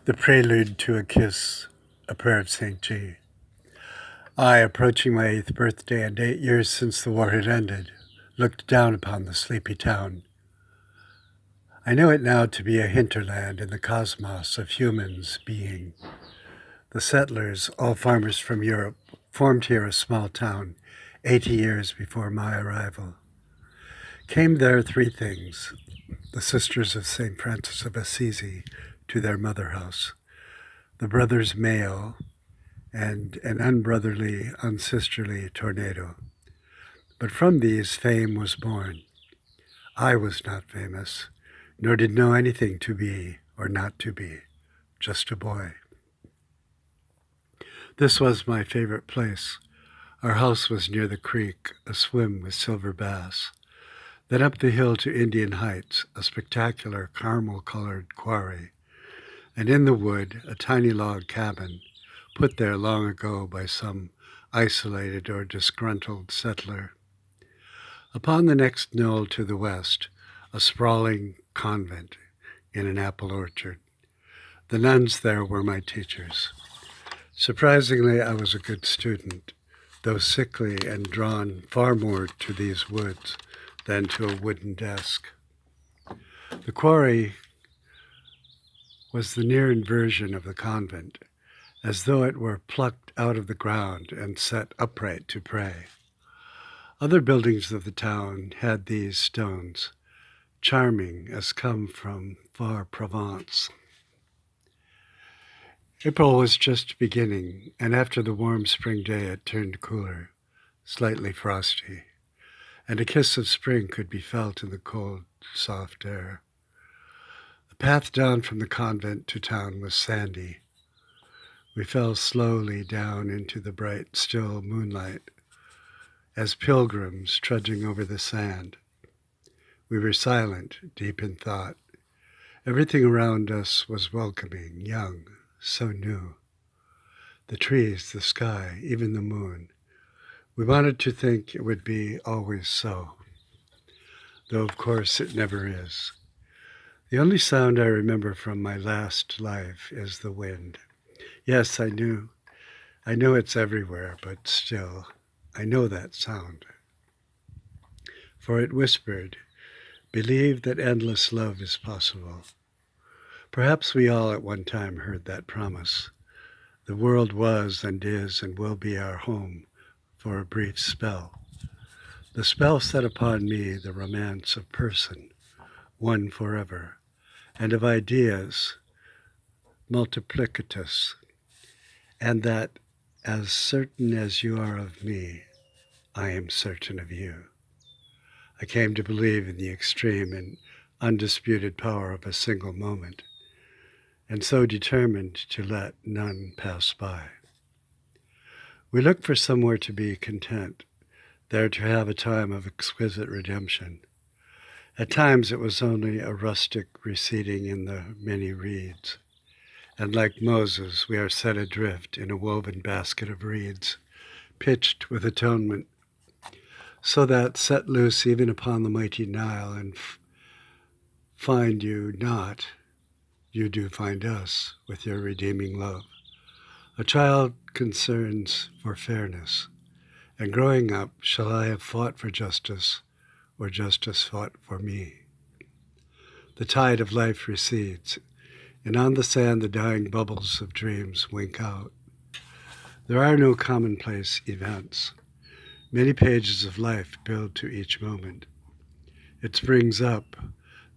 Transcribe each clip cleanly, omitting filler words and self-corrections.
The prelude to a kiss, a prayer of St. G. I, approaching my 8th birthday and 8 years since the war had ended, looked down upon the sleepy town. I know it now to be a hinterland in the cosmos of humans being. The settlers, all farmers from Europe, formed here a small town 80 years before my arrival. Came there three things: the Sisters of St. Francis of Assisi to their mother house, the brothers Mayo, and an unbrotherly, unsisterly tornado. But from these fame was born. I was not famous, nor did know anything to be or not to be, just a boy. This was my favorite place. Our house was near the creek, aswim with silver bass. Then up the hill to Indian Heights, a spectacular caramel-colored quarry, and in the wood a tiny log cabin, put there long ago by some isolated or disgruntled settler. Upon the next knoll to the west, a sprawling convent in an apple orchard. The nuns there were my teachers. Surprisingly, I was a good student, though sickly and drawn far more to these woods than to a wooden desk. The quarry was the near inversion of the convent, as though it were plucked out of the ground and set upright to pray. Other buildings of the town had these stones, charming as come from far Provence. April was just beginning, and after the warm spring day it turned cooler, slightly frosty, and a kiss of spring could be felt in the cold, soft air. The path down from the convent to town was sandy. We fell slowly down into the bright, still moonlight, as pilgrims trudging over the sand. We were silent, deep in thought. Everything around us was welcoming, young, so new. The trees, the sky, even the moon. We wanted to think it would be always so, though of course it never is. The only sound I remember from my last life is the wind. Yes, I know it's everywhere, but still, I know that sound. For it whispered, "Believe that endless love is possible." Perhaps we all at one time heard that promise. The world was and is and will be our home for a brief spell. The spell set upon me the romance of person, one forever, and of ideas, multiplicitous, and that as certain as you are of me, I am certain of you. I came to believe in the extreme and undisputed power of a single moment, and so determined to let none pass by. We looked for somewhere to be content, there to have a time of exquisite redemption. At times it was only a rustic receding in the many reeds, and like Moses, we are set adrift in a woven basket of reeds, pitched with atonement, so that, set loose even upon the mighty Nile, and find you not, you do find us with your redeeming love. A child concerns for fairness, and growing up, shall I have fought for justice, or justice fought for me? The tide of life recedes, and on the sand the dying bubbles of dreams wink out. There are no commonplace events. Many pages of life build to each moment. It springs up,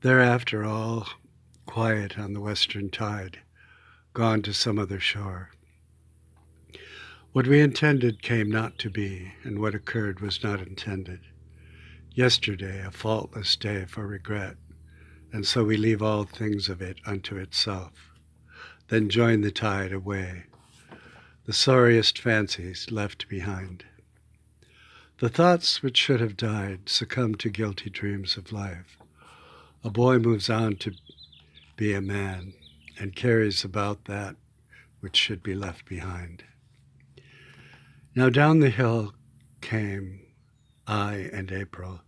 thereafter all quiet on the western tide, gone to some other shore. What we intended came not to be, and what occurred was not intended. Yesterday, a faultless day for regret, and so we leave all things of it unto itself, then join the tide away, the sorriest fancies left behind. The thoughts which should have died succumb to guilty dreams of life. A boy moves on to be a man, and carries about that which should be left behind. Now down the hill came I and April,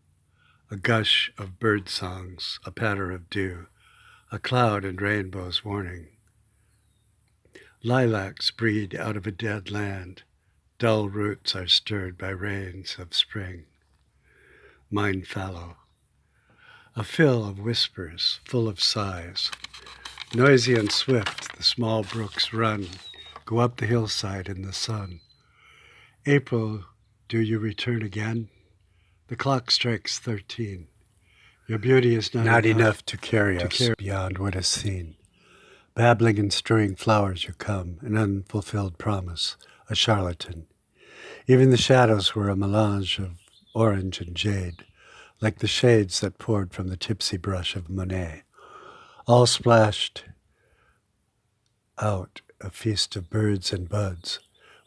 a gush of bird songs, a patter of dew, a cloud and rainbows warning. Lilacs breed out of a dead land. Dull roots are stirred by rains of spring. Mine fallow. A fill of whispers, full of sighs. Noisy and swift the small brooks run, go up the hillside in the sun. April, do you return again? The clock strikes 13. Your beauty is not enough to carry us beyond what is seen. Babbling and stirring flowers you come, an unfulfilled promise, a charlatan. Even the shadows were a melange of orange and jade, like the shades that poured from the tipsy brush of Monet. All splashed out a feast of birds and buds,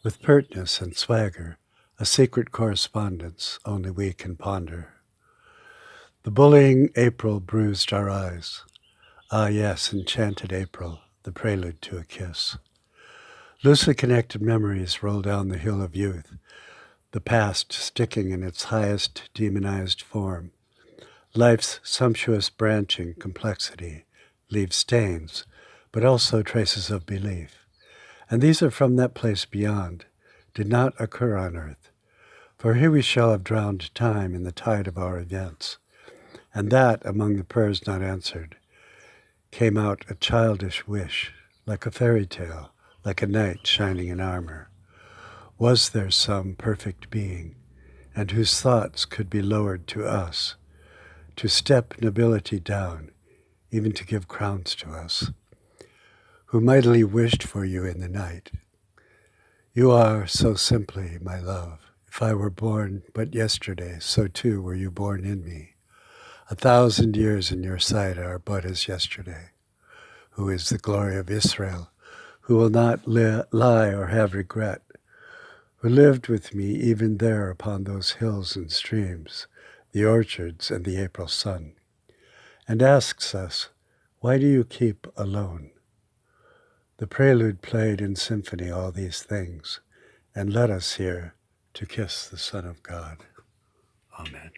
with pertness and swagger, a secret correspondence only we can ponder. The bullying April bruised our eyes. Ah yes, enchanted April, the prelude to a kiss. Loosely connected memories roll down the hill of youth, the past sticking in its highest demonized form. Life's sumptuous branching complexity leaves stains, but also traces of belief. And these are from that place beyond, did not occur on earth. For here we shall have drowned time in the tide of our events. And that, among the prayers not answered, came out a childish wish, like a fairy tale, like a knight shining in armor. Was there some perfect being, and whose thoughts could be lowered to us, to step nobility down, even to give crowns to us, who mightily wished for you in the night? You are so simply, my love. If I were born but yesterday, so too were you born in me. 1,000 years in your sight are but as yesterday. Who is the glory of Israel, who will not lie or have regret, who lived with me even there upon those hills and streams, the orchards and the April sun, and asks us, why do you keep alone? The prelude played in symphony all these things, and led us here to kiss the Son of God. Amen.